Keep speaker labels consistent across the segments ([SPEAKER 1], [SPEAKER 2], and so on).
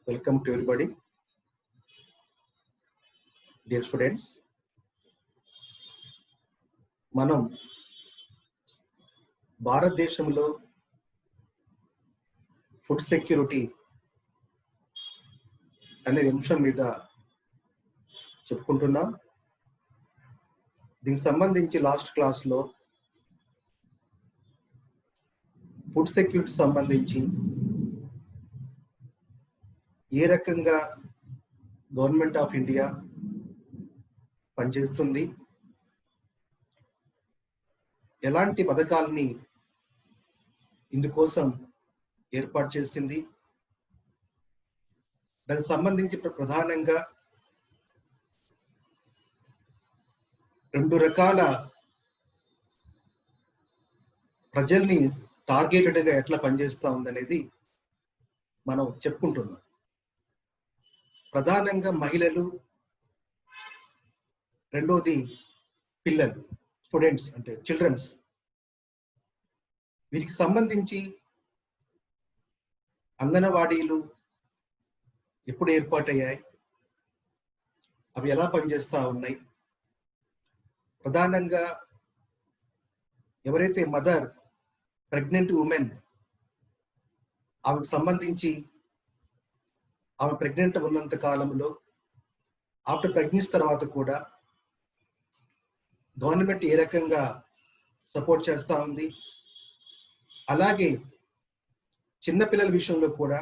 [SPEAKER 1] Welcome to everybody, dear students. మనం భారతదేశంలో food security అనే అంశం మీద చెప్పుకుంటున్నాం. దీనికి సంబంధించి లాస్ట్ క్లాస్లో ఫుడ్ సెక్యూరిటీ సంబంధించి ఏ రకంగా గవర్నమెంట్ ఆఫ్ ఇండియా పనిచేస్తుంది, ఎలాంటి పథకాలని ఇందుకోసం ఏర్పాటు చేసింది, దానికి సంబంధించి ప్రధానంగా రెండు రకాల ప్రజల్ని టార్గెటెడ్గా ఎట్లా పనిచేస్తూ ఉందనేది మనం చెప్పుకుంటున్నాం. ప్రధానంగా మహిళలు, రెండోది పిల్లలు, స్టూడెంట్స్ అంటే చిల్డ్రన్స్. వీరికి సంబంధించి అంగన్వాడీలు ఎప్పుడు ఏర్పాటయ్యాయి, అవి ఎలా పనిచేస్తూ ఉన్నాయి, ప్రధానంగా ఎవరైతే మదర్ ప్రెగ్నెంట్ ఉమెన్ ఆమెకు సంబంధించి ఆమె ప్రెగ్నెంట్ ఉన్నంత కాలంలో, ఆఫ్టర్ ప్రెగ్నెన్సీ తర్వాత కూడా గవర్నమెంట్ ఏ రకంగా సపోర్ట్ చేస్తూ ఉంది, అలాగే చిన్నపిల్లల విషయంలో కూడా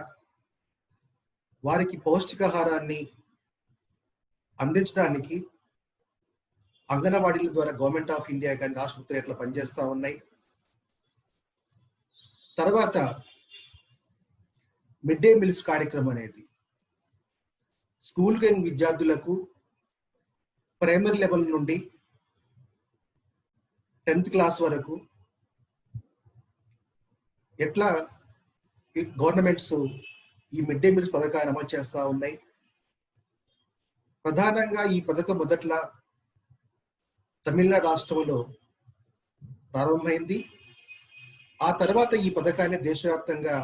[SPEAKER 1] వారికి పౌష్టికాహారాన్ని అందించడానికి అంగన్వాడీల ద్వారా గవర్నమెంట్ ఆఫ్ ఇండియా కానీ రాష్ట్ర ప్రభుత్వాలు ఎట్లా పనిచేస్తూ ఉన్నాయి. తర్వాత మిడ్ డే మీల్స్ కార్యక్రమం అనేది స్కూల్ గోయింగ్ విద్యార్థులకు ప్రైమరీ లెవెల్ నుండి 10th క్లాస్ వరకు ఎట్లా గవర్నమెంట్స్ ఈ మిడ్ డే మీల్స్ పథకాన్ని అమలు చేస్తూ ఉన్నాయి. ప్రధానంగా ఈ పథకం మొదట్లో తమిళనాడు రాష్ట్రంలో ప్రారంభమైంది. ఆ తర్వాత ఈ పథకాన్ని దేశవ్యాప్తంగా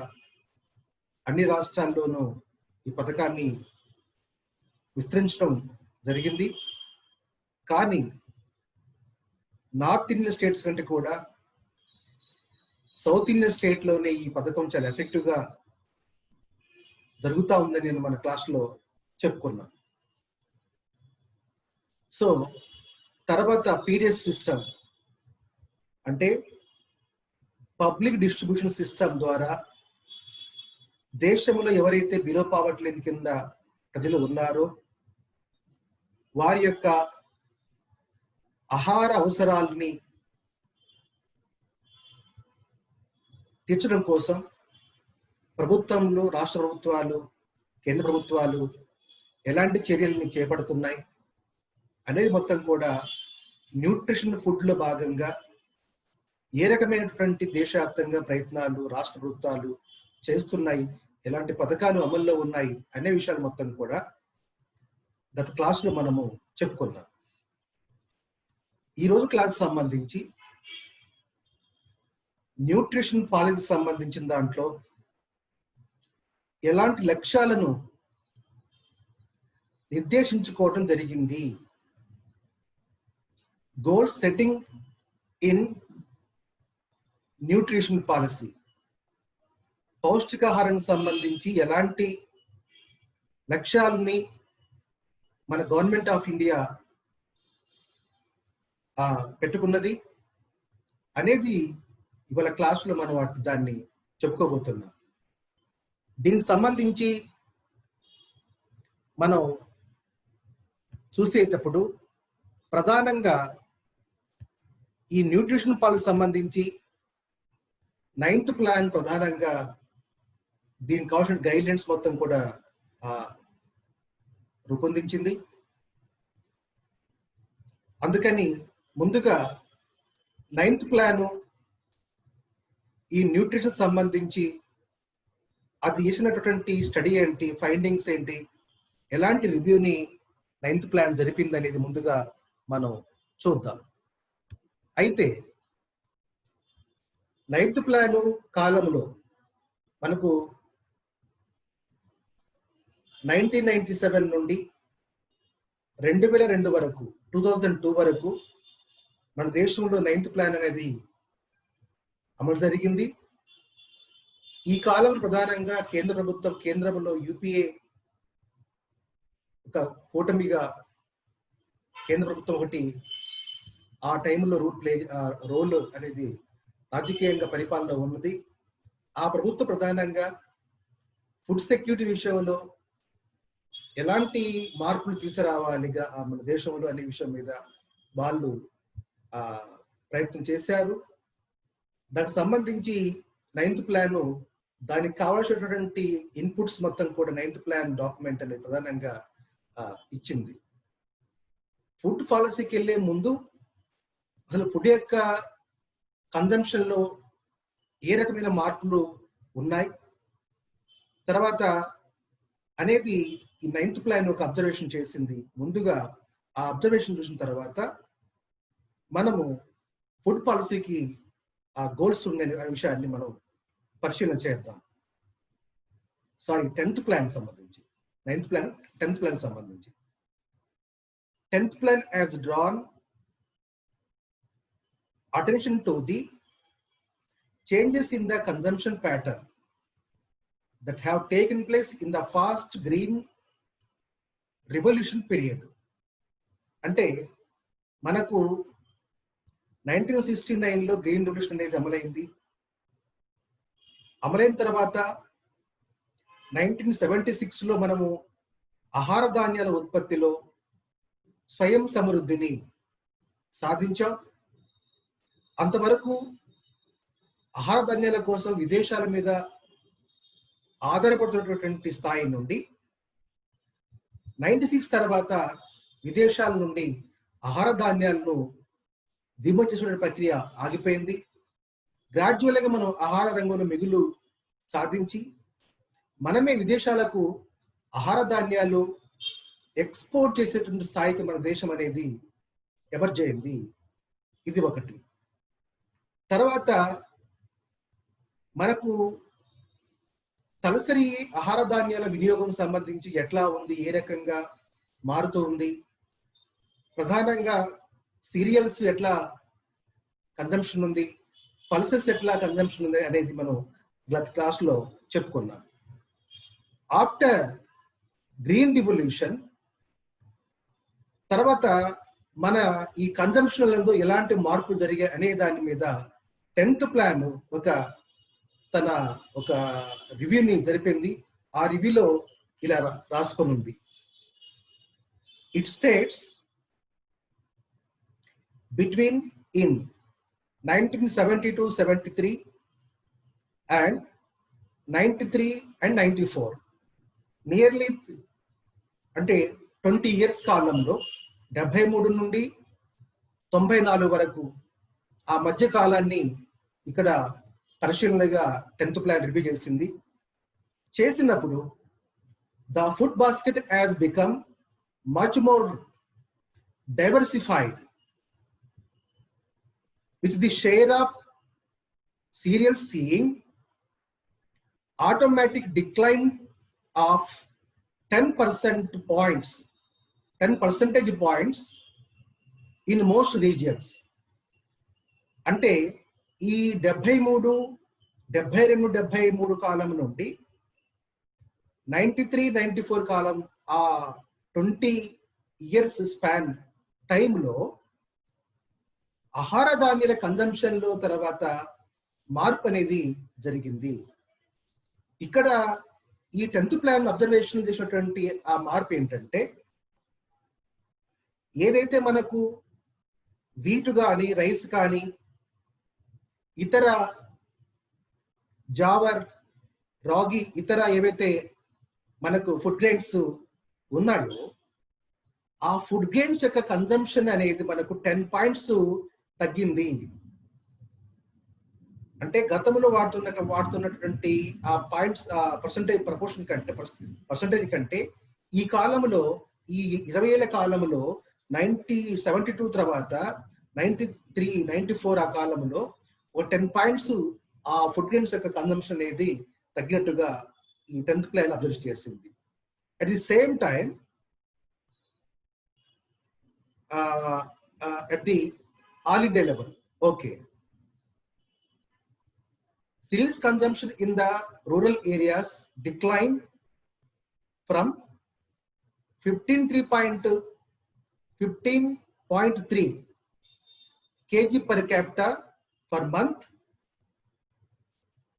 [SPEAKER 1] అన్ని రాష్ట్రాల్లోనూ ఈ పథకాన్ని విస్తరించడం జరిగింది. కానీ నార్త్ ఇండియన్ స్టేట్స్ కంటే కూడా సౌత్ ఇండియన్ స్టేట్లోనే ఈ పథకం చాలా ఎఫెక్టివ్గా జరుగుతూ ఉందని నేను మన క్లాస్లో చెప్పుకున్నాను. సో తర్వాత పీడిఎస్ సిస్టమ్ అంటే పబ్లిక్ డిస్ట్రిబ్యూషన్ సిస్టమ్ ద్వారా దేశంలో ఎవరైతే బిలో పావర్టీ లైన్ కింద ప్రజలు ఉన్నారో వారి యొక్క ఆహార అవసరాలని తీర్చడం కోసం ప్రభుత్వంలో, రాష్ట్ర ప్రభుత్వాలు, కేంద్ర ప్రభుత్వాలు ఎలాంటి చర్యల్ని చేపడుతున్నాయి అనేది మొత్తం కూడా న్యూట్రిషన్ ఫుడ్లో భాగంగా ఏ రకమైనటువంటి దేశవ్యాప్తంగా ప్రయత్నాలు రాష్ట్ర ప్రభుత్వాలు చేస్తున్నాయి, ఎలాంటి పథకాలు అమల్లో ఉన్నాయి అనే విషయాలు మొత్తం కూడా గత క్లాసులో మనము చెప్పుకున్నాం. ఈరోజు క్లాస్ సంబంధించి న్యూట్రిషన్ పాలసీ సంబంధించిన దాంట్లో ఎలాంటి లక్ష్యాలను నిర్దేశించుకోవడం జరిగింది, goal setting in nutrition policy, పౌష్టికాహారానికి సంబంధించి ఎలాంటి లక్ష్యాలని మన గవర్నమెంట్ ఆఫ్ ఇండియా పెట్టుకున్నది అనేది ఇవాళ క్లాసులో మనం దాన్ని చెప్పుకోబోతున్నాం. దీనికి సంబంధించి మనం చూసేటప్పుడు ప్రధానంగా ఈ న్యూట్రిషన్ పాలసీ సంబంధించి 9th ప్లాన్ ప్రధానంగా దీనికి కావాల్సిన గైడ్లైన్స్ మొత్తం కూడా రూపొందించింది. అందుకని ముందుగా 9th ప్లాను ఈ న్యూట్రిషన్ సంబంధించి అది చేసినటువంటి స్టడీ ఏంటి, ఫైండింగ్స్ ఏంటి, ఎలాంటి రివ్యూని 9th ప్లాన్ జరిపింది అనేది ముందుగా మనం చూద్దాం. అయితే 9th ప్లాను కాలంలో మనకు 1997 నుండి 2002 వరకు 2002 వరకు మన దేశంలో 9th ప్లాన్ అనేది అమలు జరిగింది. ఈ కాలంలో ప్రధానంగా కేంద్ర ప్రభుత్వం, కేంద్రంలో యూపీఏ ఒక కూటమిగా కేంద్ర ప్రభుత్వం ఒకటి ఆ టైంలో రోల్ అనేది రాజకీయంగా పరిపాలన ఉన్నది. ఆ ప్రభుత్వం ప్రధానంగా ఫుడ్ సెక్యూరిటీ విషయంలో ఎలాంటి మార్పులు తీసుకురావాలి మన దేశంలో అనే విషయం మీద వాళ్ళు ప్రయత్నం చేశారు. దానికి సంబంధించి 9th ప్లాన్, దానికి కావాల్సినటువంటి ఇన్పుట్స్ మొత్తం కూడా 9th ప్లాన్ డాక్యుమెంట్ అనేది ప్రధానంగా ఇచ్చింది. ఫుడ్ పాలసీకి వెళ్ళే ముందు అసలు ఫుడ్ యొక్క కన్జంప్షన్ లో ఏ రకమైన మార్పులు ఉన్నాయి తర్వాత అనేది ఈ 9th ప్లాన్ ఒక అబ్జర్వేషన్ చేసింది. ముందుగా ఆ అబ్జర్వేషన్ చూసిన తర్వాత మనము ఫుడ్ పాలసీకి ఆ గోల్స్ ఉన్న విషయాన్ని మనం పరిశీలన చేద్దాం. సారీ, 10th ప్లాన్ సంబంధించి, 9th ప్లాన్ 10th ప్లాన్ సంబంధించి 10th plan has drawn attention to the changes in the consumption pattern that have taken place in the fast green revolution period. అంటే మనకు 1969లో గ్రీన్ రెవల్యూషన్ అనేది అమలైంది. అమలైన తర్వాత 1976లో మనము ఆహార ధాన్యాల ఉత్పత్తిలో స్వయం సమృద్ధిని సాధించాం. అంతవరకు ఆహార ధాన్యాల కోసం విదేశాల మీద ఆధారపడుతున్నటువంటి స్థాయి నుండి 96 తర్వాత విదేశాల నుండి ఆహార ధాన్యాలను దిగుమతి చేసుకునే ప్రక్రియ ఆగిపోయింది. గ్రాడ్యువల్గా మనం ఆహార రంగంలో మిగులు సాధించి మనమే విదేశాలకు ఆహార ధాన్యాలు ఎక్స్పోర్ట్ చేసేటువంటి స్థాయికి మన దేశం అనేది ఎమర్జ్ అయింది. ఇది ఒకటి. తర్వాత మనకు తలసరి ఆహార ధాన్యాల వినియోగం సంబంధించి ఎట్లా ఉంది, ఏ రకంగా మారుతూ ఉంది, ప్రధానంగా సీరియల్స్ ఎట్లా కన్జంప్షన్ ఉంది, పల్సెస్ ఎట్లా కన్జంప్షన్ ఉంది అనేది మనం గత క్లాస్లో చెప్పుకున్నాం. ఆఫ్టర్ గ్రీన్ రివల్యూషన్ తర్వాత మన ఈ కన్జంప్షన్లలో ఎలాంటి మార్పులు జరిగాయి అనే దాని మీద 10th ప్లాన్ తన ఒక రివ్యూని జరిపింది. ఆ రివ్యూలో ఇలా రాసుకొని ఉంది. It states between in 1972-73 and 93 and 94 nearly అంటే 20 years కాలంలో 73 నుండి 94 వరకు ఆ మధ్య కాలాన్ని ఇక్కడ పరిశీలనగా 10th ప్లాన్ రివ్యూ చేసింది. చేసినప్పుడు the food basket has become much more diversified with the share of cereals seeing automatic decline of 10 percentage points in most regions. అంటే ఈ 73, 72, 73 కాలం నుండి 93, 94 కాలం ఆ 20 years స్పాన్ టైంలో ఆహార ధాన్యాల కన్జంప్షన్ లో తర్వాత మార్పు అనేది జరిగింది. ఇక్కడ ఈ 10th ప్లాన్ అబ్జర్వేషన్ చేసినటువంటి ఆ మార్పు ఏంటంటే, ఏదైతే మనకు వీట్ కానీ, రైస్ కానీ, ఇతర జావర్, రాగి, ఇతర ఏవైతే మనకు ఫుడ్ గ్రెయిన్స్ ఉన్నాయో ఆ ఫుడ్ గ్రెయిన్స్ యొక్క కన్జంప్షన్ అనేది మనకు 10 points తగ్గింది. అంటే గతంలో వాడుతున్నటువంటి ఆ పాయింట్స్ పర్సంటేజ్ ప్రపోర్షన్ కంటే పర్సంటేజ్ కంటే ఈ కాలంలో, ఈ 20 ఏళ్ల కాలంలో 72 తర్వాత 93, 94 ఆ కాలంలో ఒక 10 points ఆ ఫుడ్ గ్రెయిన్స్ యొక్క కన్జంప్షన్ అనేది తగ్గినట్టుగా ఈ 10th ప్లాన్ అబ్జర్వ్ చేసింది. At the same time, at the all India level, okay, cereals consumption in the rural areas declined from 15.3 kg per capita per month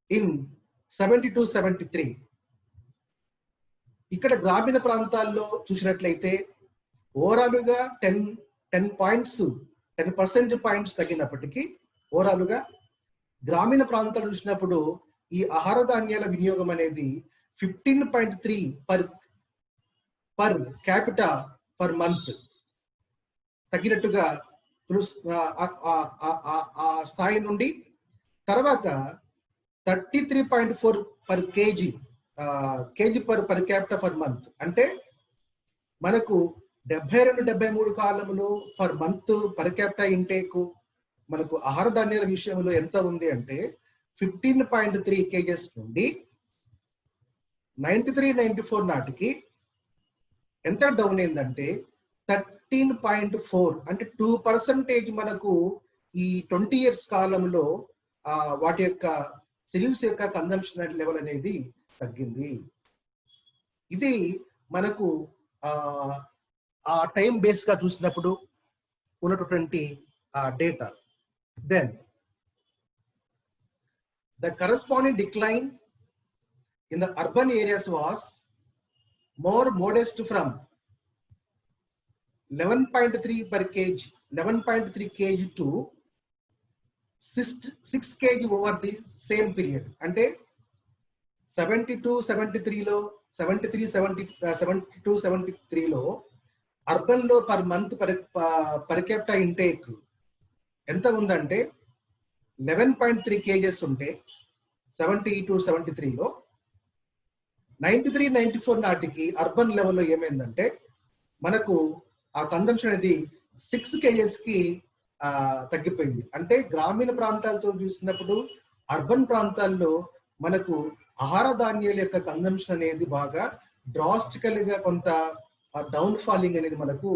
[SPEAKER 1] in 72-73. ఇక్కడ గ్రామీణ ప్రాంతాల్లో చూసినట్లయితే ఓవరాల్గా 10% పాయింట్స్ తగ్గినప్పటికీ ఓవరాల్గా గ్రామీణ ప్రాంతాలు చూసినప్పుడు ఈ ఆహార ధాన్యాల వినియోగం అనేది 15.3 పర్ క్యాపిటా పర్ మంత్ తగ్గినట్టుగా ఆ స్థాయి నుండి తర్వాత 33.4 per KG per capita per month, అంటే మనకు 72-73 కాలంలో per month per capita intake మనకు ఆహార ధాన్యాల విషయంలో ఎంత ఉంది అంటే 15.3 kgs నుండి 93-94 నాటికి ఎంత డౌన్ అయిందంటే 13.4, అంటే 2% మనకు ఈ 20 years కాలంలో వాటి యొక్క సిరిల్స్ యొక్క కన్జంప్షన్ లెవెల్ అనేది తగ్గింది. ఇది మనకు ఆ టైం బేస్ గా చూసినప్పుడు ఉన్నటువంటి data. Then the corresponding decline in the urban areas was more modest from 11.3 kg to 6 kg over the same period. అంటే 72-73లో 72-73లో అర్బన్ లో per month per capita intake ఎంత ఉందంటే 11.3 kgs ఉంటే 72-73లో 93-94 నాటికి అర్బన్ లెవెల్లో ఏమైందంటే మనకు ఆ కన్జంప్షన్ అనేది 6 kgs కి తగ్గిపోయింది. అంటే గ్రామీణ ప్రాంతాలతో చూసినప్పుడు అర్బన్ ప్రాంతాల్లో మనకు ఆహార ధాన్యాల యొక్క కన్జంప్షన్ అనేది బాగా డ్రాస్టికల్ గా కొంత డౌన్ ఫాలింగ్ అనేది మనకు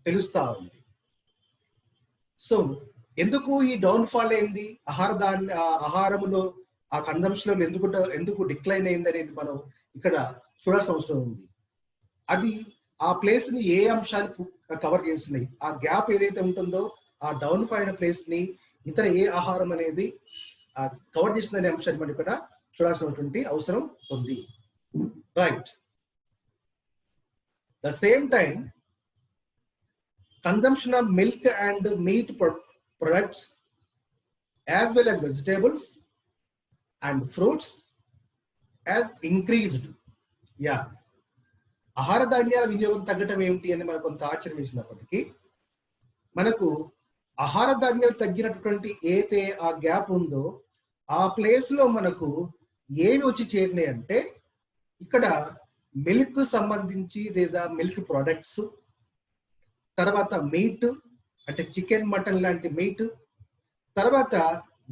[SPEAKER 1] తెలుస్తా ఉంది. సో ఎందుకు ఈ డౌన్ ఫాల్ అయింది, ఆహారములో ఆ కన్జంప్షన్ ఎందుకు డిక్లైన్ అయింది అనేది మనం ఇక్కడ చూడాల్సిన అవసరం ఉంది. అది ఆ ప్లేస్ ని ఏ అంశాలు కవర్ చేస్తున్నాయి, ఆ గ్యాప్ ఏదైతే ఉంటుందో ఆ డౌన్ ఫాల్ అయిన ప్లేస్ ని ఇతర ఏ ఆహారం అనేది కవర్ చేసిందనే అంశాన్ని మనం ఇక్కడ చూడాల్సినటువంటి అవసరం ఉంది. Right. The same time consumption of milk and meat products as well as vegetables and fruits has increased. Yeah. ఆహార ధాన్యాల వినియోగం తగ్గటం ఏమిటి అని మనకు కొంత ఆశ్చర్యం వేసినప్పటికీ మనకు ఆహార ధాన్యాలు తగ్గినటువంటి ఏదైతే ఆ గ్యాప్ ఉందో ఆ ప్లేస్ లో మనకు ఏమి వచ్చి చేరినాయి అంటే ఇక్కడ మిల్క్ సంబంధించి లేదా మిల్క్ ప్రొడక్ట్స్, తర్వాత మీట్ అంటే చికెన్ మటన్ లాంటి మీట్, తర్వాత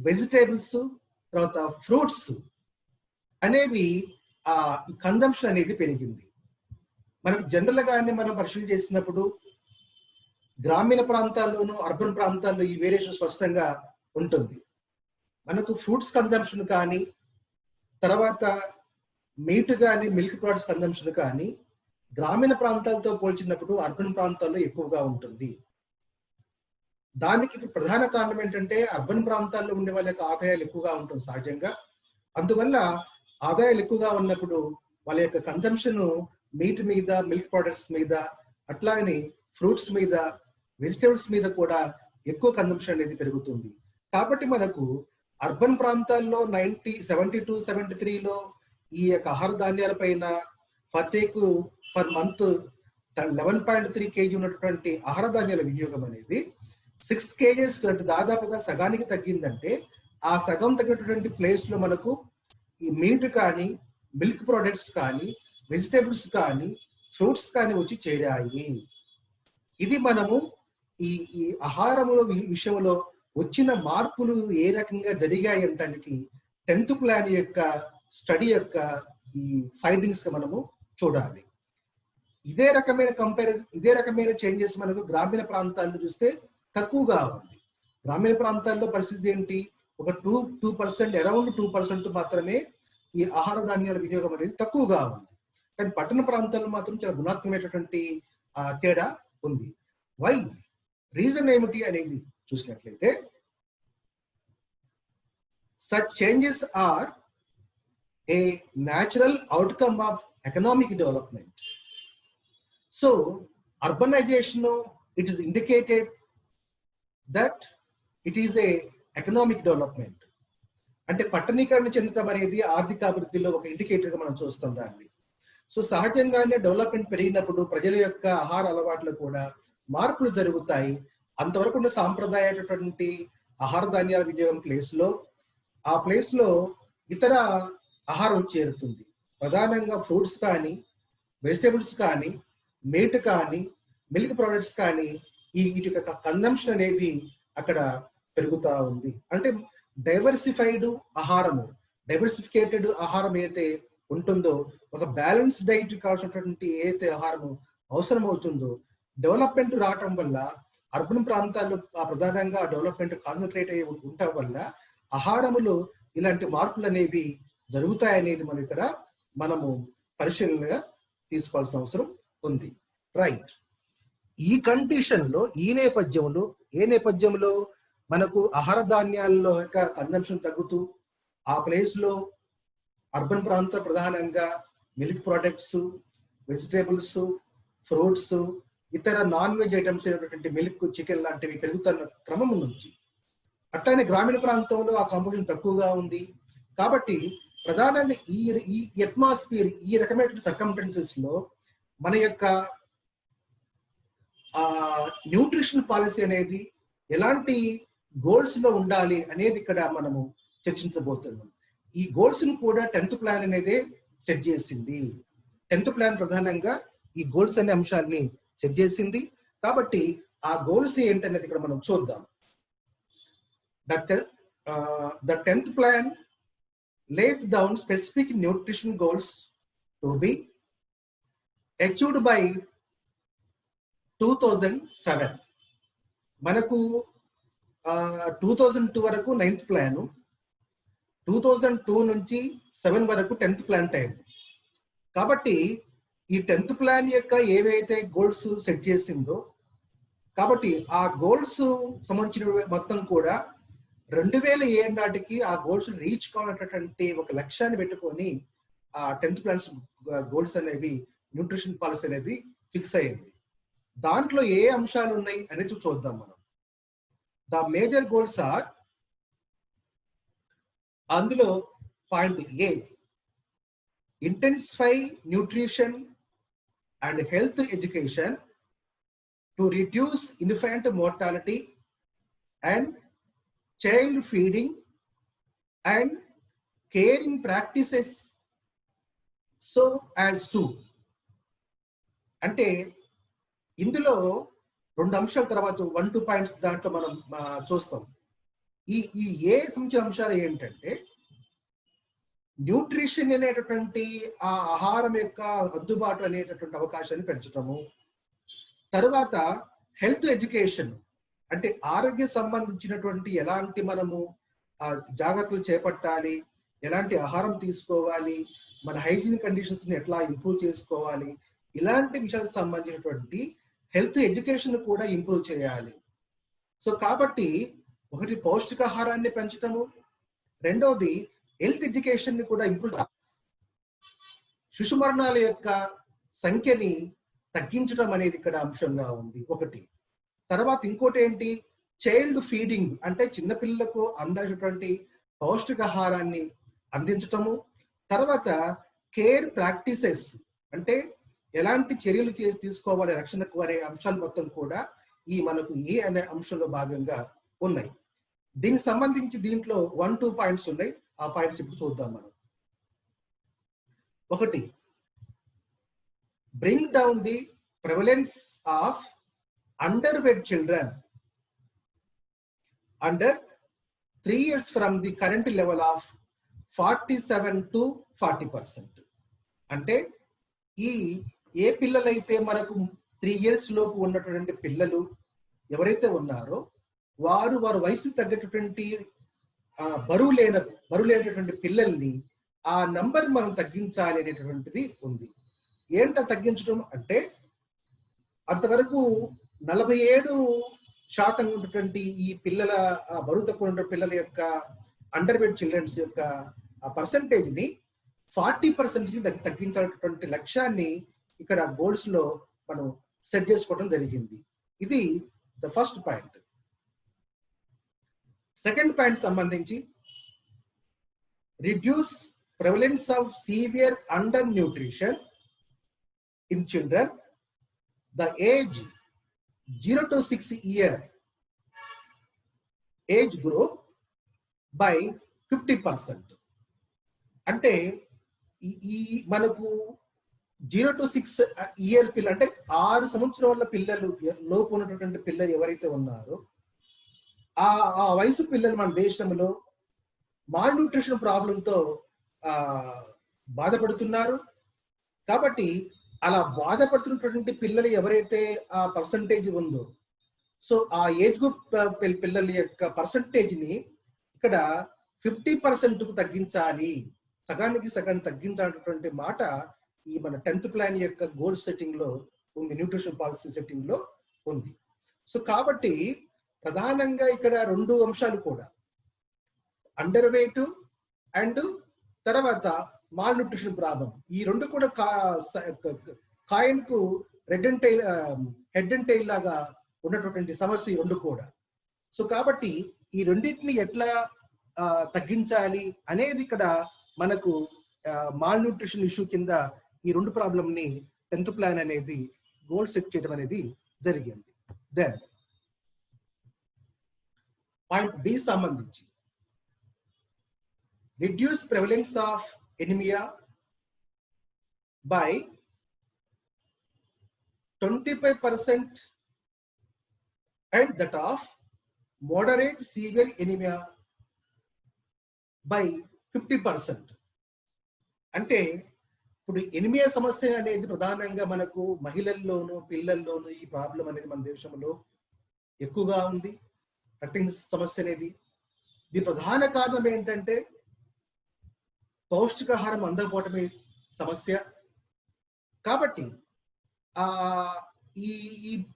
[SPEAKER 1] వెజిటేబుల్స్, తర్వాత ఫ్రూట్స్ అనేవి ఈ కన్జంప్షన్ అనేది పెరిగింది. మనకు జనరల్ గానే మనం పరిశీలన చేసినప్పుడు గ్రామీణ ప్రాంతాల్లోనూ అర్బన్ ప్రాంతాల్లో ఈ వేరియేషన్ స్పష్టంగా ఉంటుంది. మనకు ఫ్రూట్స్ కన్జంప్షన్ కానీ తర్వాత మీట్ కానీ మిల్క్ ప్రొడక్ట్స్ కన్జంప్షన్ కానీ గ్రామీణ ప్రాంతాలతో పోల్చినప్పుడు అర్బన్ ప్రాంతాల్లో ఎక్కువగా ఉంటుంది. దానికి ప్రధాన కారణం ఏంటంటే అర్బన్ ప్రాంతాల్లో ఉండే వాళ్ళ యొక్క ఆదాయాలు ఎక్కువగా ఉంటుంది సహజంగా. అందువల్ల ఆదాయాలు ఎక్కువగా ఉన్నప్పుడు వాళ్ళ యొక్క కన్జంప్షన్ మీట్ మీద, మిల్క్ ప్రొడక్ట్స్ మీద, అట్లాగని ఫ్రూట్స్ మీద, వెజిటేబుల్స్ మీద కూడా ఎక్కువ కన్జంప్షన్ అనేది పెరుగుతుంది. కాబట్టి మనకు అర్బన్ ప్రాంతాల్లో 72-73లో ఈ యొక్క ఆహార ధాన్యాల పైన పర్ మంత్ 11.3 kg ఉన్నటువంటి ఆహార ధాన్యాల వినియోగం అనేది 6 kgs దాదాపుగా సగానికి తగ్గిందంటే ఆ సగం తగ్గినటువంటి ప్లేస్ లో మనకు ఈ మీట్ కానీ, మిల్క్ ప్రొడక్ట్స్ కానీ, వెజిటేబుల్స్ కానీ, ఫ్రూట్స్ కానీ వచ్చి చేరాయి. ఇది మనము ఈ ఆహారముల విషయంలో వచ్చిన మార్పులు ఏ రకంగా జరిగాయి అనడానికి 10th ప్లాన్ యొక్క స్టడీ యొక్క ఈ ఫైండింగ్స్ మనము చూడాలి. ఇదే రకమైన చేంజెస్ మనకు గ్రామీణ ప్రాంతాల్లో చూస్తే తక్కువగా ఉంది. గ్రామీణ ప్రాంతాల్లో పరిస్థితి ఏంటి? ఒక 2% అరౌండ్ 2% మాత్రమే ఈ ఆహార ధాన్యాల వినియోగం అనేది తక్కువగా ఉంది. కానీ పట్టణ ప్రాంతాల్లో మాత్రం చాలా గుణాత్మకమైనటువంటి తేడా ఉంది. వై? రీజన్ ఏమిటి అనేది చూసినట్లయితే, such changes are a natural outcome of economic development. So urbanization, it is indicated that it is a economic development. అంటే పట్టణీకరణ చెందడం అనేది ఆర్థిక అభివృద్ధిలో ఒక ఇండికేటర్గా మనం చూస్తాం దాన్ని. సో సహజంగానే డెవలప్మెంట్ పెరిగినప్పుడు ప్రజల యొక్క ఆహార అలవాట్లు కూడా మార్పులు జరుగుతాయి. అంతవరకు ఉన్న సాంప్రదాయటువంటి ఆహార ధాన్యాల వినియోగం ఆ ప్లేస్లో ఇతర ఆహారం చేరుతుంది. ప్రధానంగా ఫ్రూట్స్ కానీ, వెజిటేబుల్స్ కానీ, మీట్ కానీ, మిల్క్ ప్రొడక్ట్స్ కానీ వీటి యొక్క కన్జంప్షన్ అనేది అక్కడ పెరుగుతూ ఉంది. అంటే డైవర్సిఫికేటెడ్ ఆహారం ఏదైతే ఉంటుందో, ఒక బ్యాలెన్స్ డైట్ కావాల్సినటువంటి ఏదైతే ఆహారం అవసరం అవుతుందో, డెవలప్మెంట్ రావటం వల్ల అర్బన్ ప్రాంతాల్లో ప్రధానంగా డెవలప్మెంట్ కాన్సన్ట్రేట్ అయ్యి ఉండటం వల్ల ఆహారములో ఇలాంటి మార్పులు అనేవి జరుగుతాయనేది మనము పరిశీలనగా తీసుకోవాల్సిన అవసరం ఉంది. రైట్. ఈ కండిషన్లో ఏ నేపథ్యంలో మనకు ఆహార ధాన్యాల్లో యొక్క కన్జంప్షన్ తగ్గుతూ ఆ ప్లేస్లో అర్బన్ ప్రాంత ప్రధానంగా మిల్క్ ప్రొడక్ట్స్, వెజిటేబుల్స్, ఫ్రూట్స్, ఇతర నాన్ వెజ్ ఐటమ్స్ అయినటువంటి మిల్క్, చికెన్ లాంటివి పెరుగుతున్న క్రమం నుంచి, అట్లానే గ్రామీణ ప్రాంతంలో ఆ కాంపోజిషన్ తక్కువగా ఉంది. కాబట్టి ప్రధానంగా ఈ అట్మాస్ఫియర్, ఈ రకమైన సర్కమ్స్టెన్సెస్ లో మన యొక్క న్యూట్రిషన్ పాలసీ అనేది ఎలాంటి గోల్స్ లో ఉండాలి అనేది ఇక్కడ మనము చర్చించబోతున్నాం. ఈ గోల్స్ ను కూడా 10th ప్లాన్ అనేది సెట్ చేసింది. 10th ప్లాన్ ప్రధానంగా ఈ గోల్స్ అనే అంశాన్ని సెట్ చేసింది. కాబట్టి ఆ గోల్స్ ఏంటనేది ఇక్కడ మనం చూద్దాం. The 10th plan lays down specific nutrition goals to be achieved by 2007. మనకు 2002 వరకు 9th ప్లాన్, 2002 నుంచి 7 వరకు 10th ప్లాన్ టైం. కాబట్టి ఈ 10th ప్లాన్ యొక్క ఏవైతే గోల్స్ సెట్ చేసిందో, కాబట్టి ఆ గోల్స్ సంబంధించిన మొత్తం కూడా 2007 నాటికి ఆ గోల్స్ రీచ్ కావాలన్నటువంటి ఒక లక్ష్యాన్ని పెట్టుకొని ఆ 10th ప్లాన్స్ గోల్స్ అనేవి, న్యూట్రిషన్ పాలసీ అనేది ఫిక్స్ అయ్యింది. దాంట్లో ఏ అంశాలు ఉన్నాయి అనేది చూద్దాం మనం. ద మేజర్ గోల్స్ ఆర్, అందులో point A, intensify nutrition and health education to reduce infant mortality and child feeding and caring practices so as to. అంటే ఇందులో 2 అంశాల తర్వాత 1-2 పాయింట్స్ దాంట్లో మనం చూస్తాం. ఈ ఏ సంబంధించిన అంశాలు ఏంటంటే, న్యూట్రిషన్ అనేటటువంటి ఆ ఆహారం యొక్క అందుబాటు అనేటటువంటి అవకాశాన్ని పెంచటము, తర్వాత హెల్త్ ఎడ్యుకేషన్ అంటే ఆరోగ్య సంబంధించినటువంటి ఎలాంటి మనము జాగ్రత్తలు చేపట్టాలి, ఎలాంటి ఆహారం తీసుకోవాలి, మన హైజీన్ కండిషన్స్ ని ఎట్లా ఇంప్రూవ్ చేసుకోవాలి, ఇలాంటి విషయాలకు సంబంధించినటువంటి హెల్త్ ఎడ్యుకేషన్ కూడా ఇంప్రూవ్ చేయాలి. సో కాబట్టి ఒకటి పౌష్టికాహారాన్ని పెంచటము, రెండోది హెల్త్ ఎడ్యుకేషన్ ని కూడా ఇంప్రూవ్, శిశు మరణాల యొక్క సంఖ్యని తగ్గించడం అనేది ఇక్కడ అంశంగా ఉంది ఒకటి. తర్వాత ఇంకోటి ఏంటి, చైల్డ్ ఫీడింగ్ అంటే చిన్నపిల్లలకు అందాల్సినటువంటి పౌష్టికాహారాన్ని అందించటము, తర్వాత కేర్ ప్రాక్టీసెస్ అంటే ఎలాంటి చర్యలు తీసుకోవాలి రక్షణకు అనే అంశాలు మొత్తం కూడా ఈ మనకు ఏ అనే అంశంలో భాగంగా ఉన్నాయి. దీనికి సంబంధించి దీంట్లో 1-2 పాయింట్స్ ఉన్నాయి. ఆ పాయింట్స్ ఇప్పుడు చూద్దాం మనం. ఒకటి, bring down the prevalence of underweight children under 3 years from the current level of 47 to 40%. అంటే ఈ ఏ పిల్లలైతే మనకు 3 years లోపు ఉన్నటువంటి పిల్లలు ఎవరైతే ఉన్నారో వారి వయసు తగ్గటువంటి బరువు లేనటువంటి పిల్లల్ని ఆ నంబర్ మనం తగ్గించాలి అనేటువంటిది ఉంది. ఏంటో తగ్గించడం అంటే అంతవరకు 47% ఉన్నటువంటి ఈ పిల్లల బరువు తక్కువ ఉన్న పిల్లల యొక్క అండర్ వెయిట్ చిల్డ్రన్స్ యొక్క పర్సంటేజ్ ని 40% తగ్గించాలన్నటువంటి లక్ష్యాన్ని ఇక్కడ గోల్స్ లో మనం సెట్ చేసుకోవడం జరిగింది. ఇది the first point. Second point సంబంధించి reduce prevalence of severe under nutrition in children the age 0 to 6 year age group by 50%. అంటే ఈ మనకు 0 to 6 year పిల్లలు అంటే 6 సంవత్సరాల పిల్లలు లోపు ఉన్నటువంటి పిల్లలు ఎవరైతే ఉన్నారో ఆ వయసు పిల్లలు మన దేశంలో మాల్ న్యూట్రిషన్ ప్రాబ్లంతో బాధపడుతున్నారు. కాబట్టి అలా బాధపడుతున్నటువంటి పిల్లలు ఎవరైతే ఆ పర్సంటేజ్ ఉందో, సో ఆ ఏజ్ గ్రూప్ పిల్లల యొక్క పర్సంటేజ్ ని ఇక్కడ 50% తగ్గించాలి, సగానికి తగ్గించాలన్నటువంటి మాట ఈ మన 10th ప్లాన్ యొక్క గోల్ సెట్టింగ్ లో ఉంది, న్యూట్రిషన్ పాలసీ సెట్టింగ్ లో ఉంది. సో కాబట్టి ప్రధానంగా ఇక్కడ 2 అంశాలు కూడా, అండర్ వెయిట్ అండ్ తర్వాత మాల్ న్యూట్రిషన్ ప్రాబ్లం, ఈ 2 కూడా కాయిన్ కు హెడ్ అండ్ టైల్ లాగా ఉన్నటువంటి సమస్య 2 కూడా. సో కాబట్టి ఈ రెండింటిని ఎట్లా తగ్గించాలి అనేది ఇక్కడ మనకు మాల్ న్యూట్రిషన్ ఇష్యూ కింద ఈ 2 ప్రాబ్లం ని 10th ప్లాన్ అనేది గోల్ సెట్ చేయడం అనేది జరిగింది. దెన్ పాయింట్ బి సంబంధించి reduce prevalence of anaemia by 25% and that of moderate severe anemia by 50%. అంటే ఇప్పుడు ఎనిమియా సమస్య అనేది ప్రధానంగా మనకు మహిళల్లోనూ పిల్లల్లోనూ ఈ ప్రాబ్లం అనేది మన దేశంలో ఎక్కువగా ఉంది. రక్త సమస్య అనేది దీని ప్రధాన కారణం ఏంటంటే పౌష్టికాహారం అందకపోవటమే సమస్య. కాబట్టి ఈ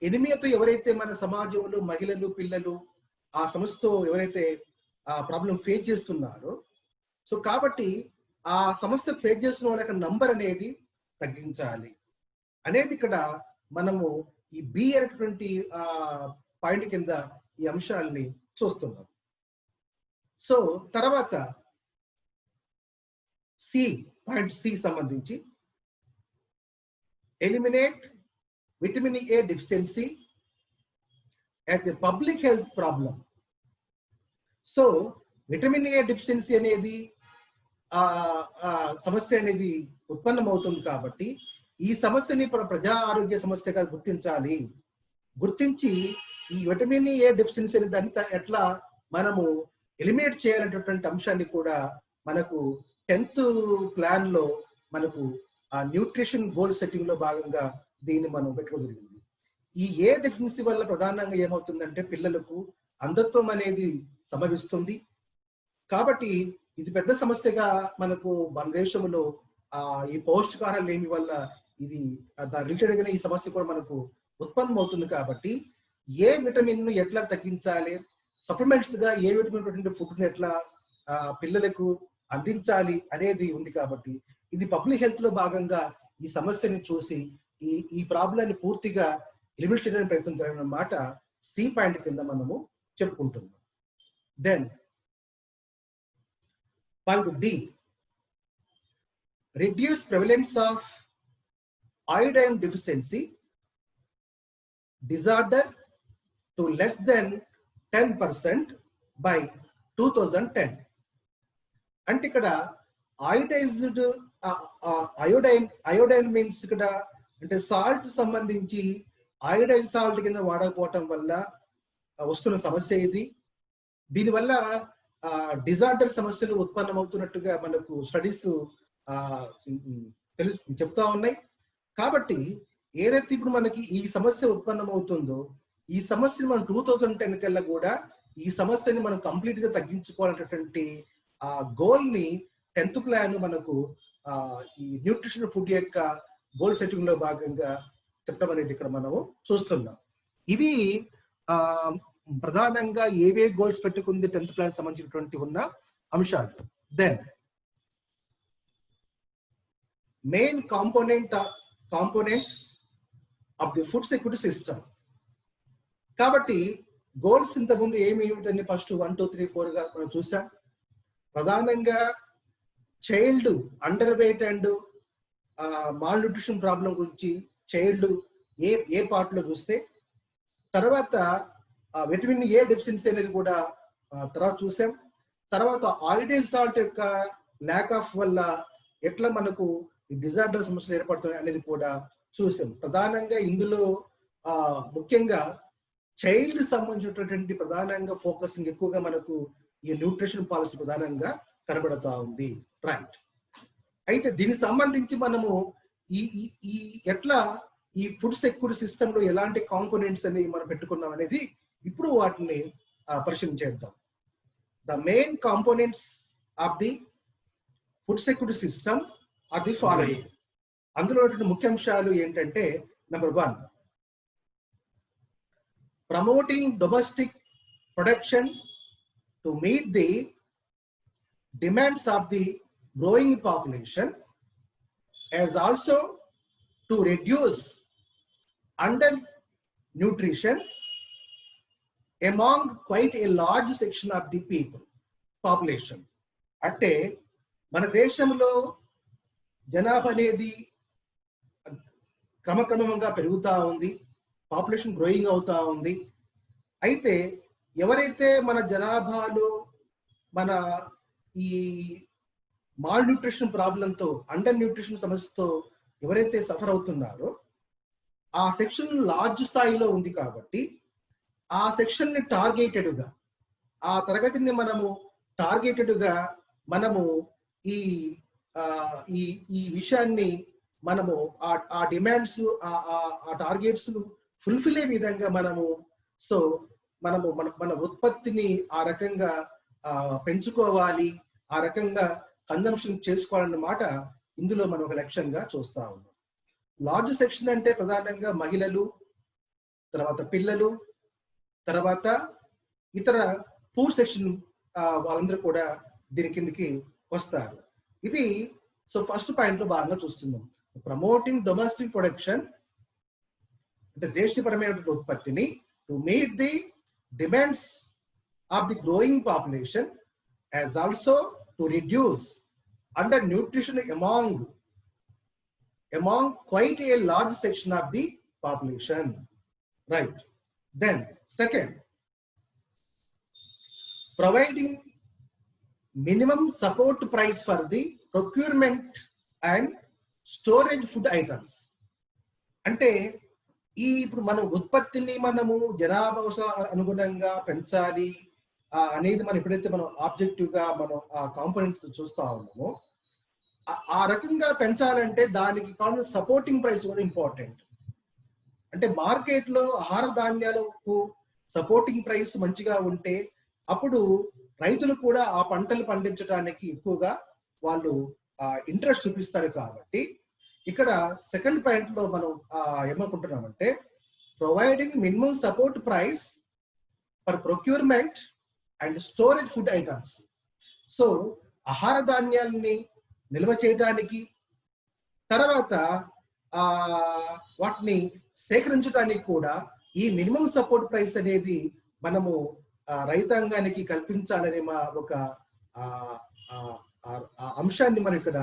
[SPEAKER 1] ఎనిమియాతో ఎవరైతే మన సమాజంలో మహిళలు పిల్లలు ఆ సమస్యతో ఎవరైతే ఆ ప్రాబ్లం ఫేస్ చేస్తున్నారో, సో కాబట్టి ఆ సమస్య ఫేస్ చేస్తున్న వాళ్ళ యొక్క నంబర్ అనేది తగ్గించాలి అనేది ఇక్కడ మనము ఈ బి అనేటువంటి పాయింట్ కింద ఈ అంశాలని చూస్తున్నాం. సో తర్వాత పాయింట్ సి సంబంధించి eliminate vitamin A deficiency as a public health problem. So vitamin A deficiency అనేది సమస్య అనేది ఉత్పన్నమవుతుంది. కాబట్టి ఈ సమస్యని ప్రజా ఆరోగ్య సమస్యగా గుర్తించాలి. గుర్తించి ఈ విటమిన్ ఏ డెఫిషియన్సీ అనేది దాన్ని ఎట్లా మనము ఎలిమినేట్ చేయాలనేటువంటి అంశాన్ని కూడా మనకు 10th ప్లాన్ లో మనకు ఆ న్యూట్రిషన్ గోల్ సెట్టింగ్ లో భాగంగా దీన్ని మనం పెట్టుకోవడం జరిగింది. ఈ ఏ డెఫిషియన్సీ వల్ల ప్రధానంగా ఏమవుతుందంటే పిల్లలకు అంధత్వం అనేది సంభవిస్తుంది. కాబట్టి ఇది పెద్ద సమస్యగా మనకు మన దేశంలో ఈ పౌష్టికాహారం లేని వల్ల ఇది రిలేటెడ్ గా ఈ సమస్య కూడా మనకు ఉత్పన్నం అవుతుంది. కాబట్టి ఏ విటమిన్ ను ఎట్లా తగ్గించాలి, సప్లిమెంట్స్ గా ఏ విటమిన్ ఫుడ్ ను ఎట్లా పిల్లలకు అందించాలి అనేది ఉంది. కాబట్టి ఇది పబ్లిక్ హెల్త్ లో భాగంగా ఈ సమస్యని చూసి ఈ ప్రాబ్లాన్ని పూర్తిగా ఎలిమినేట్ చేయడానికి ప్రయత్నం జరిగిన మాట సి పాయింట్ కింద మనము చెప్పుకుంటున్నాం. Then point D, reduce prevalence of iodine deficiency disorder to less than 10% by 2010. అంటే ఇక్కడ అయోడైజ్డ్ అయోడైన్ మీన్స్ ఇక్కడ అంటే సాల్ట్ సంబంధించి అయోడైజ్ సాల్ట్ కింద వాడకపోవటం వల్ల వస్తున్న సమస్య ఇది. దీనివల్ల డిజార్డర్ సమస్యలు ఉత్పన్నమవుతున్నట్టుగా మనకు స్టడీస్ చెప్తా ఉన్నాయి. కాబట్టి ఏదైతే ఇప్పుడు మనకి ఈ సమస్య ఉత్పన్నమవుతుందో ఈ సమస్యని మనం 2010 కల్లా కూడా ఈ సమస్యని మనం కంప్లీట్ గా తగ్గించుకోవాలనేటువంటి ఆ గోల్ ని 10th ప్లాన్ మనకు ఈ న్యూట్రిషన్ ఫుడ్ యొక్క గోల్ సెట్టింగ్ లో భాగంగా చెప్పడం అనేది ఇక్కడ మనము చూస్తున్నాం. ఇవి ప్రధానంగా ఏవే గోల్స్ పెట్టుకుంది 10th ప్లాన్ సంబంధించినటువంటి ఉన్న అంశాలు. Then main components of the food security system. కాబట్టి గోల్స్ ఇంతకుముందు ఏమిటని ఫస్ట్ 1, 2, 3, 4 గా మనం చూసాం. ప్రధానంగా child under weight and mall nutrition problem గురించి చైల్డ్ ఏ పార్ట్ లో చూస్తే, తర్వాత విటమిన్ ఏ డెఫిషియన్సీ అనేది కూడా తర్వాత చూసాం. తర్వాత ఆయిడైల్ సాల్ట్ యొక్క ల్యాక్ ఆఫ్ వల్ల ఎట్లా మనకు డిజార్డర్ సమస్యలు ఏర్పడుతున్నాయి అనేది కూడా చూసాం. ప్రధానంగా ఇందులో ముఖ్యంగా చైల్డ్ సంబంధించినటువంటి ప్రధానంగా ఫోకసింగ్ ఎక్కువగా మనకు ఈ న్యూట్రిషన్ పాలసీ ప్రధానంగా కనబడుతూ ఉంది. రైట్. అయితే దీనికి సంబంధించి మనము ఈ ఎట్లా ఈ ఫుడ్ సెక్యూరిటీ సిస్టమ్ లో ఎలాంటి కాంపోనెంట్స్ అనేవి మనం పెట్టుకున్నాం అనేది ఇప్పుడు వాటిని పరిశీలించేద్దాం. The main components of the food security system are the following. అందులో ముఖ్యాంశాలు ఏంటంటే, number 1, promoting domestic production to meet the demands of the growing population, as also to reduce undernutrition among quite a large section of the population. అంటే మన దేశంలో జనాభా అనేది క్రమక్రమంగా పెరుగుతూ ఉంది, పాపులేషన్ గ్రోయింగ్ అవుతా ఉంది. అయితే ఎవరైతే మన జనాభాలో మన ఈ మాల్ న్యూట్రిషన్ ప్రాబ్లంతో, అండర్ న్యూట్రిషన్ సమస్యతో ఎవరైతే సఫర్ అవుతున్నారో ఆ సెక్షన్ లార్జ్ స్థాయిలో ఉంది. కాబట్టి ఆ సెక్షన్ ని టార్గెటెడ్గా, ఆ తరగతిని మనము టార్గెటెడ్గా మనము ఈ విషయాన్ని మనము ఆ డిమాండ్స్, ఆ టార్గెట్స్ ఫుల్ఫిల్ అయ్యే విధంగా మనము మన ఉత్పత్తిని ఆ రకంగా పెంచుకోవాలి, ఆ రకంగా కన్జంప్షన్ చేసుకోవాలన్నమాట ఇందులో మనం ఒక లక్ష్యంగా చూస్తా ఉన్నాం. లార్జ్ సెక్షన్ అంటే ప్రధానంగా మహిళలు, తర్వాత పిల్లలు, తర్వాత ఇతర పూర్ సెక్షన్ వాళ్ళందరూ కూడా దీని కిందకి వస్తారు. ఇది ఫస్ట్ పాయింట్ లో బాగా చూస్తున్నాం. ప్రమోటింగ్ డొమెస్టిక్ ప్రొడక్షన్ అంటే దేశీయపరమైనటువంటి ఉత్పత్తిని to meet the demands of the growing population, as also to reduce under nutrition among quite a large section of the population. Right. Then second, providing minimum support price for the procurement and storage food items. అంటే ఇప్పుడు మనం ఉత్పత్తిని మనము జనాభా అవసరాల అనుగుణంగా పెంచాలి అనేది మనం ఎప్పుడైతే మనం ఆబ్జెక్టివ్ గా మనం ఆ కాంపోనెంట్ చూస్తా ఉన్నామో, ఆ రకంగా పెంచాలంటే దానికి కావాల్సిన సపోర్టింగ్ ప్రైస్ కూడా ఇంపార్టెంట్. అంటే మార్కెట్ లో ఆహార ధాన్యాలకు సపోర్టింగ్ ప్రైస్ మంచిగా ఉంటే అప్పుడు రైతులు కూడా ఆ పంటలు పండించడానికి ఎక్కువగా వాళ్ళు ఇంట్రెస్ట్ చూపిస్తారు. కాబట్టి ఇక్కడ సెకండ్ పాయింట్ లో మనం ఏమనుకుంటున్నామంటే, providing minimum support price for procurement and storage food items. So ఆహార ధాన్యాలని నిల్వ చేయడానికి, తర్వాత వాటిని సేకరించడానికి కూడా ఈ మినిమం సపోర్ట్ ప్రైస్ అనేది మనము రైతాంగానికి కల్పించాలనే ఒక అంశాన్ని మనం ఇక్కడ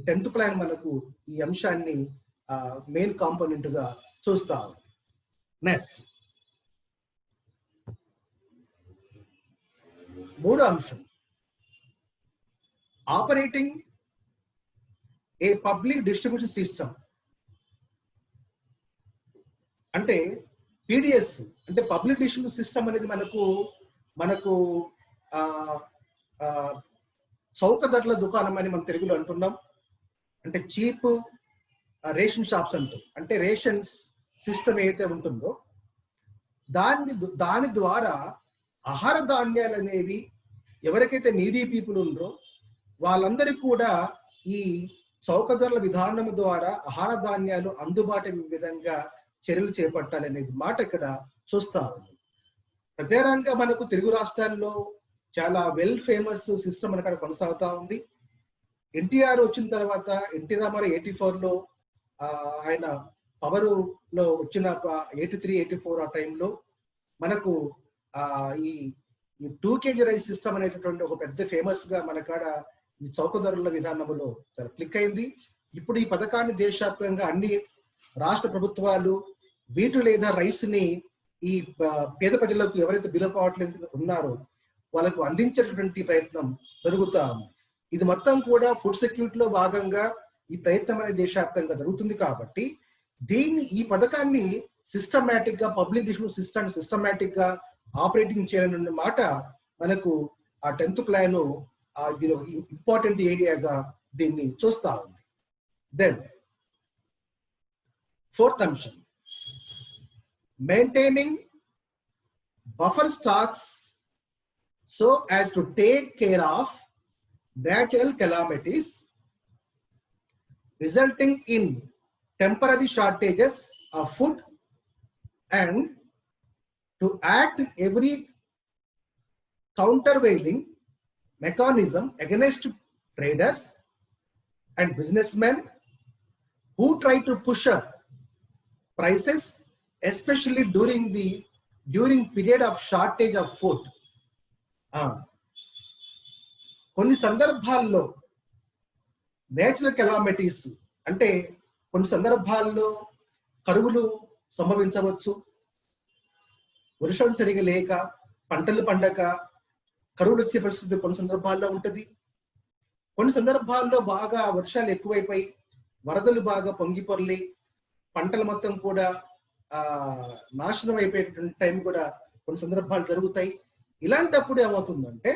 [SPEAKER 1] 10th ప్లాన్ మనకు ఈ అంశాన్ని మెయిన్ కాంపోనెంట్ గా చూస్తా ఉంది. నెక్స్ట్ మూడో అంశం, ఆపరేటింగ్ ఏ పబ్లిక్ డిస్ట్రిబ్యూషన్ సిస్టమ్. అంటే పీడిఎస్ అంటే పబ్లిక్ డిస్ట్రిబ్యూషన్ సిస్టమ్ అనేది మనకు చౌక ధరల దుకాణం అని మనం తెలుగులో అంటున్నాం. అంటే చీప్ రేషన్ షాప్స్ అంటే రేషన్స్ సిస్టమ్ ఏదైతే ఉంటుందో దాని ద్వారా ఆహార ధాన్యాలు అనేవి ఎవరికైతే నీడీ పీపుల్ ఉందో వాళ్ళందరికీ కూడా ఈ చౌక ధరల విధానం ద్వారా ఆహార ధాన్యాలు అందుబాటు విధంగా చర్యలు చేపట్టాలనేది మాట ఇక్కడ చూస్తా ఉంది. ప్రత్యేకంగా మనకు తెలుగు రాష్ట్రాల్లో చాలా వెల్ ఫేమస్ సిస్టమ్ మనకు కొనసాగుతా ఉంది. ఎన్టీఆర్ వచ్చిన తర్వాత ఎన్టీ రామారావు 84లో ఆయన పవర్ లో వచ్చిన 83, 84 ఆ టైంలో మనకు ఈ 2 kg రైస్ సిస్టమ్ అనేటటువంటి ఒక పెద్ద ఫేమస్ గా మన కాడ ఈ చౌక ధరల విధానంలో చాలా క్లిక్ అయింది. ఇప్పుడు ఈ పథకాన్ని దేశవ్యాప్తంగా అన్ని రాష్ట్ర ప్రభుత్వాలు వీటు లేదా రైస్ ని ఈ పేద ప్రజలకు ఎవరైతే బిలో పవర్టీ ఉన్నారో వాళ్ళకు అందించేటటువంటి ప్రయత్నం జరుగుతా ఉంది. ఇది మొత్తం కూడా ఫుడ్ సెక్యూరిటీలో భాగంగా ఈ ప్రయత్నం అనేది దేశవ్యాప్తంగా జరుగుతుంది. కాబట్టి ఈ పథకాన్ని సిస్టమేటిక్ గా పబ్లిక్ డిస్ట్రిబ్యూషన్ సిస్టమ్ సిస్టమేటిక్ గా ఆపరేటింగ్ చేయాలన్న మాట మనకు ఆ 10th ప్లాన్ దీని ఇంపార్టెంట్ ఏరియాగా దీన్ని చూస్తా ఉంది. దెన్ 4th అంశం, maintaining buffer stocks so as to take care of natural calamities resulting in temporary shortages of food and to act every countervailing mechanism against traders and businessmen who try to push up prices, especially during period of shortage of food. కొన్ని సందర్భాల్లో natural calamities అంటే కొన్ని సందర్భాల్లో కరువులు సంభవించవచ్చు. వర్షం సరిగా లేక పంటలు పండక కరువులు వచ్చే పరిస్థితి కొన్ని సందర్భాల్లో ఉంటుంది. కొన్ని సందర్భాల్లో బాగా వర్షాలు ఎక్కువైపోయి వరదలు బాగా పొంగి పొర్లి పంటలు మొత్తం కూడా నాశనం అయిపోయేటువంటి టైం కూడా కొన్ని సందర్భాలు జరుగుతాయి. ఇలాంటప్పుడు ఏమవుతుందంటే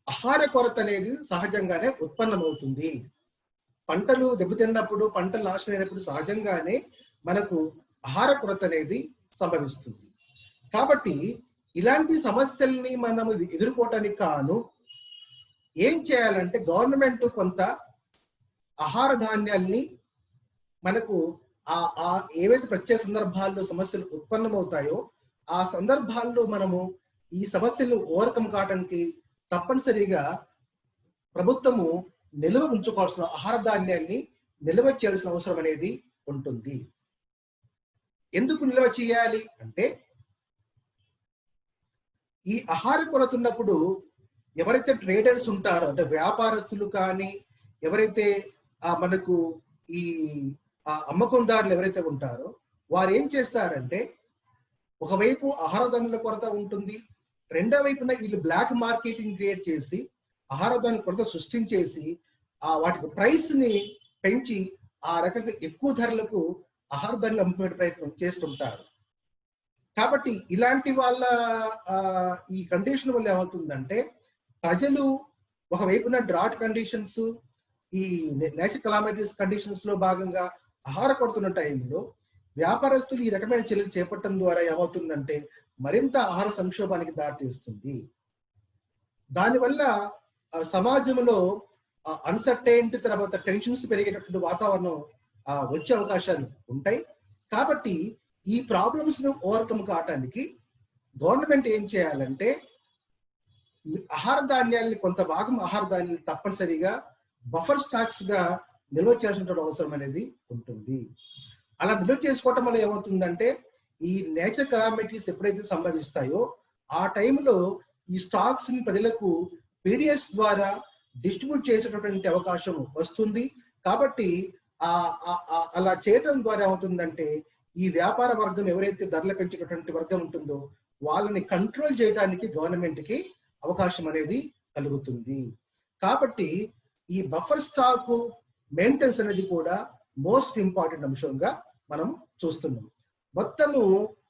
[SPEAKER 1] ఆహార కొరత అనేది సహజంగానే ఉత్పన్నమవుతుంది. పంటలు దెబ్బతిన్నప్పుడు పంటలు నాశనం అయినప్పుడు సహజంగానే మనకు ఆహార కొరత అనేది సంభవిస్తుంది. కాబట్టి ఇలాంటి సమస్యల్ని మనం ఎదుర్కోవటానికి కాను ఏం చేయాలంటే గవర్నమెంట్ కొంత ఆహార ధాన్యాల్ని మనకు ఏవైతే ప్రత్యేక సందర్భాల్లో సమస్యలు ఉత్పన్నమవుతాయో ఆ సందర్భాల్లో మనము ఈ సమస్యలు ఓవర్కమ్ కావడానికి తప్పనిసరిగా ప్రభుత్వము నిల్వ ఉంచుకోవాల్సిన ఆహార ధాన్యాన్ని నిల్వ చేయాల్సిన అవసరం అనేది ఉంటుంది. ఎందుకు నిల్వ చేయాలి అంటే ఈ ఆహార కొరత ఉన్నప్పుడు ఎవరైతే ట్రేడర్స్ ఉంటారో అంటే వ్యాపారస్తులు కానీ ఎవరైతే మనకు ఈ అమ్మకందారులు ఎవరైతే ఉంటారో వారు ఏం చేస్తారంటే ఒకవైపు ఆహార ధాన్యాల కొరత ఉంటుంది, రెండో వైపున వీళ్ళు బ్లాక్ మార్కెటింగ్ క్రియేట్ చేసి ఆహార ధాన్యాల కొరత సృష్టించేసి వాటికి ప్రైస్ ని పెంచి ఆ రకంగా ఎక్కువ ధరలకు ఆహార ధాన్యాలు అమ్ముకునే ప్రయత్నం చేస్తుంటారు. కాబట్టి ఇలాంటి వాళ్ళ ఈ కండిషన్ వల్ల ఏమవుతుందంటే ప్రజలు ఒకవైపున డ్రాట్ కండిషన్స్ ఈ నేచురల్ కెలామిటీస్ కండిషన్స్ లో భాగంగా ఆహార కొరతున్న టైంలో వ్యాపారస్తులు ఈ రకమైన చర్యలు చేపట్టడం ద్వారా ఏమవుతుందంటే మరింత ఆహార సంక్షోభానికి దారితీస్తుంది. దానివల్ల సమాజంలో అన్సర్టైనిటీ తర్వాత టెన్షన్స్ పెరిగేటటువంటి వాతావరణం వచ్చే అవకాశాలు ఉంటాయి. కాబట్టి ఈ ప్రాబ్లమ్స్ ను ఓవర్కమ్ కావడానికి గవర్నమెంట్ ఏం చేయాలంటే ఆహార ధాన్యాలని కొంత భాగం ఆహార ధాన్యాలు తప్పనిసరిగా బఫర్ స్టాక్స్ గా నిల్వ చేయాల్సిన అవసరం అనేది ఉంటుంది. అలా నిల్వ చేసుకోవటం వల్ల ఏమవుతుందంటే ఈ నేచురల్ కెలామిటీస్ ఎప్పుడైతే సంభవిస్తాయో ఆ టైంలో ఈ స్టాక్స్ ని ప్రజలకు పీడిఎస్ ద్వారా డిస్ట్రిబ్యూట్ చేసేటటువంటి అవకాశం వస్తుంది. కాబట్టి అలా చేయటం ద్వారా ఏమవుతుందంటే ఈ వ్యాపార వర్గం ఎవరైతే ధరలు పెంచేటటువంటి వర్గం ఉంటుందో వాళ్ళని కంట్రోల్ చేయడానికి గవర్నమెంట్ కి అవకాశం అనేది కలుగుతుంది. కాబట్టి ఈ బఫర్ స్టాక్ మెయింటెనెన్స్ అనేది కూడా మోస్ట్ ఇంపార్టెంట్ అంశంగా మనం చూస్తున్నాం. మొత్తము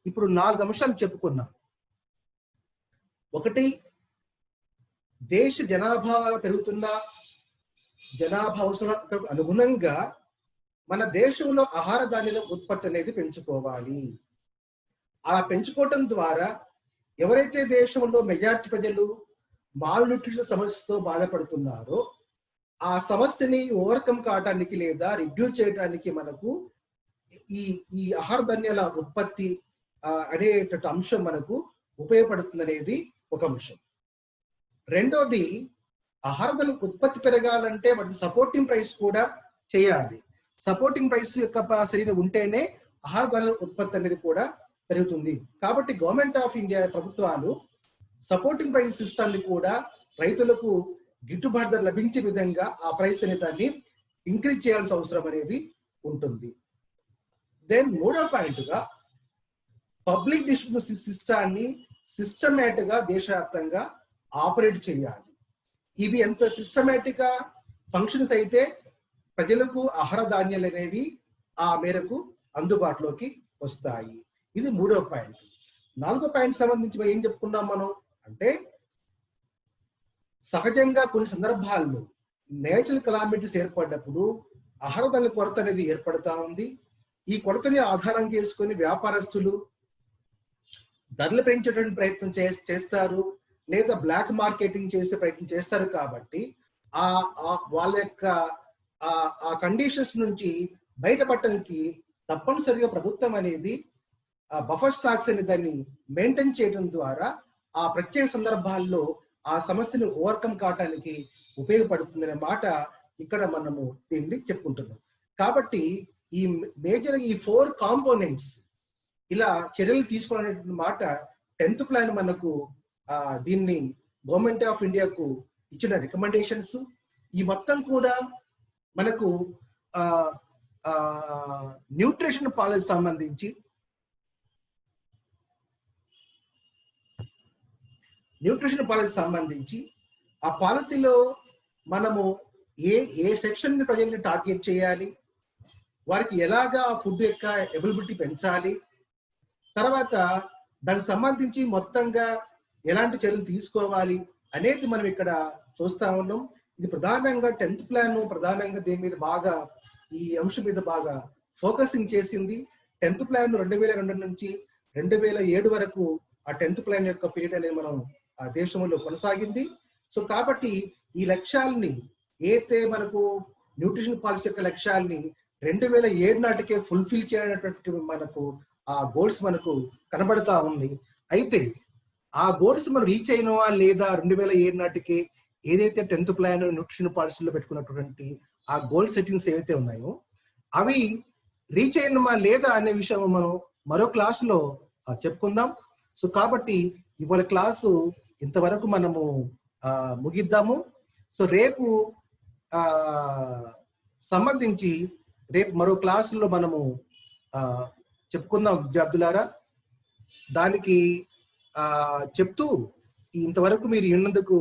[SPEAKER 1] ఇప్పుడు 4 అంశాలు చెప్పుకున్నాం. ఒకటి, దేశ జనాభా పెరుగుతున్న జనాభా అవసరాలకు అనుగుణంగా మన దేశంలో ఆహార ధాన్యాల ఉత్పత్తి అనేది పెంచుకోవాలి. అలా పెంచుకోవటం ద్వారా ఎవరైతే దేశంలో మెజారిటీ ప్రజలు మాల్ న్యూట్రిషన్ సమస్యతో బాధపడుతున్నారో ఆ సమస్యని ఓవర్కమ్ కావడానికి లేదా రిడ్యూస్ చేయడానికి మనకు ఈ ఈ ఆహార ధాన్యాల ఉత్పత్తి అనేటువంటి అంశం మనకు ఉపయోగపడుతుంది అనేది ఒక అంశం. రెండోది, ఆహార ధాన్యాల ఉత్పత్తి పెరగాలంటే వాటికి సపోర్టింగ్ ప్రైస్ కూడా చేయాలి. సపోర్టింగ్ ప్రైస్ యొక్క శరీరం ఉంటేనే ఆహార ధాన్యాల ఉత్పత్తి అనేది కూడా పెరుగుతుంది. కాబట్టి గవర్నమెంట్ ఆఫ్ ఇండియా ప్రభుత్వాలు సపోర్టింగ్ ప్రైస్ సిస్టమ్ ని కూడా రైతులకు గిట్టుబాటు ధర లభించే విధంగా ఆ ప్రైస్ అనే దాన్ని ఇంక్రీజ్ చేయాల్సిన అవసరం అనేది ఉంటుంది. దెన్ మూడో పాయింట్ గా పబ్లిక్ డిస్ట్రిబ్యూషన్ సిస్టాన్ని సిస్టమేటిక్ గా దేశవ్యాప్తంగా ఆపరేట్ చేయాలి. ఇవి ఎంత సిస్టమేటిక్ గా ఫంక్షన్స్ అయితే ప్రజలకు ఆహార ధాన్యాలు అనేవి ఆ మేరకు అందుబాటులోకి వస్తాయి. ఇది మూడో పాయింట్. నాలుగో పాయింట్ సంబంధించి ఏం చెప్పుకున్నాం మనం అంటే, సహజంగా కొన్ని సందర్భాల్లో నేచురల్ కెలామిటీస్ ఏర్పడినప్పుడు ఆహార ధాన్యాల కొరత అనేది ఏర్పడతా ఉంది. ఈ కొరతని ఆధారం చేసుకొని వ్యాపారస్తులు ధరలు పెంచేటువంటి ప్రయత్నం చేస్తారు, లేదా బ్లాక్ మార్కెటింగ్ చేసే ప్రయత్నం చేస్తారు. కాబట్టి వాళ్ళ యొక్క ఆ కండిషన్స్ నుంచి బయటపడటానికి తప్పనిసరిగా ప్రభుత్వం అనేది బఫర్ స్టాక్స్ అనే దాన్ని మెయింటైన్ చేయడం ద్వారా ఆ ప్రత్యేక సందర్భాల్లో ఆ సమస్యను ఓవర్కమ్ కావడానికి ఉపయోగపడుతుందనే మాట ఇక్కడ మనము దీన్ని చెప్పుకుంటున్నాం. కాబట్టి ఈ మేజర్ ఈ 4 కాంపోనెంట్స్ ఇలా చర్యలు తీసుకోవాలనే మాట 10th ప్లాన్ మనకు దీన్ని గవర్నమెంట్ ఆఫ్ ఇండియాకు ఇచ్చిన రికమెండేషన్స్. ఈ మొత్తం కూడా మనకు న్యూట్రిషన్ పాలసీ సంబంధించి ఆ పాలసీలో మనము ఏ సెక్షన్ ప్రజల్ని టార్గెట్ చేయాలి, వారికి ఎలాగా ఫుడ్ యొక్క అవైలబిలిటీ పెంచాలి, తర్వాత దానికి సంబంధించి మొత్తంగా ఎలాంటి చర్యలు తీసుకోవాలి అనేది మనం ఇక్కడ చూస్తా ఉన్నాం. ఇది ప్రధానంగా 10th ప్లాన్ ప్రధానంగా దీని మీద బాగా ఈ అంశం మీద బాగా ఫోకసింగ్ చేసింది. 10th ప్లాన్ 2002 నుంచి 2007 వరకు ఆ 10th ప్లాన్ యొక్క పీరియడ్ అనేది మనం ఆ దేశంలో కొనసాగింది. సో కాబట్టి ఈ లక్ష్యాలని ఏతే మనకు న్యూట్రిషన్ పాలసీ యొక్క లక్ష్యాలని 2007 నాటికే ఫుల్ఫిల్ చేయనటువంటి మనకు ఆ గోల్స్ మనకు కనబడతా ఉంది. అయితే ఆ గోల్స్ మనం రీచ్ అయినవా లేదా 2007 నాటికి ఏదైతే 10th ప్లాన్ న్యూట్రిషన్ పాలసీలో పెట్టుకున్నటువంటి ఆ గోల్ సెట్టింగ్స్ ఏవైతే ఉన్నాయో అవి రీచ్ అయినమా లేదా అనే విషయం మనం మరో క్లాసులో చెప్పుకుందాం. సో కాబట్టి ఇవాళ క్లాసు ఇంతవరకు మనము ముగిద్దాము. సో రేపు సంబంధించి రేపు మరో క్లాసులో మనము చెప్పుకుందాం విద్యార్థులారా. దానికి చెప్తూ ఇంతవరకు మీరు విన్నందుకు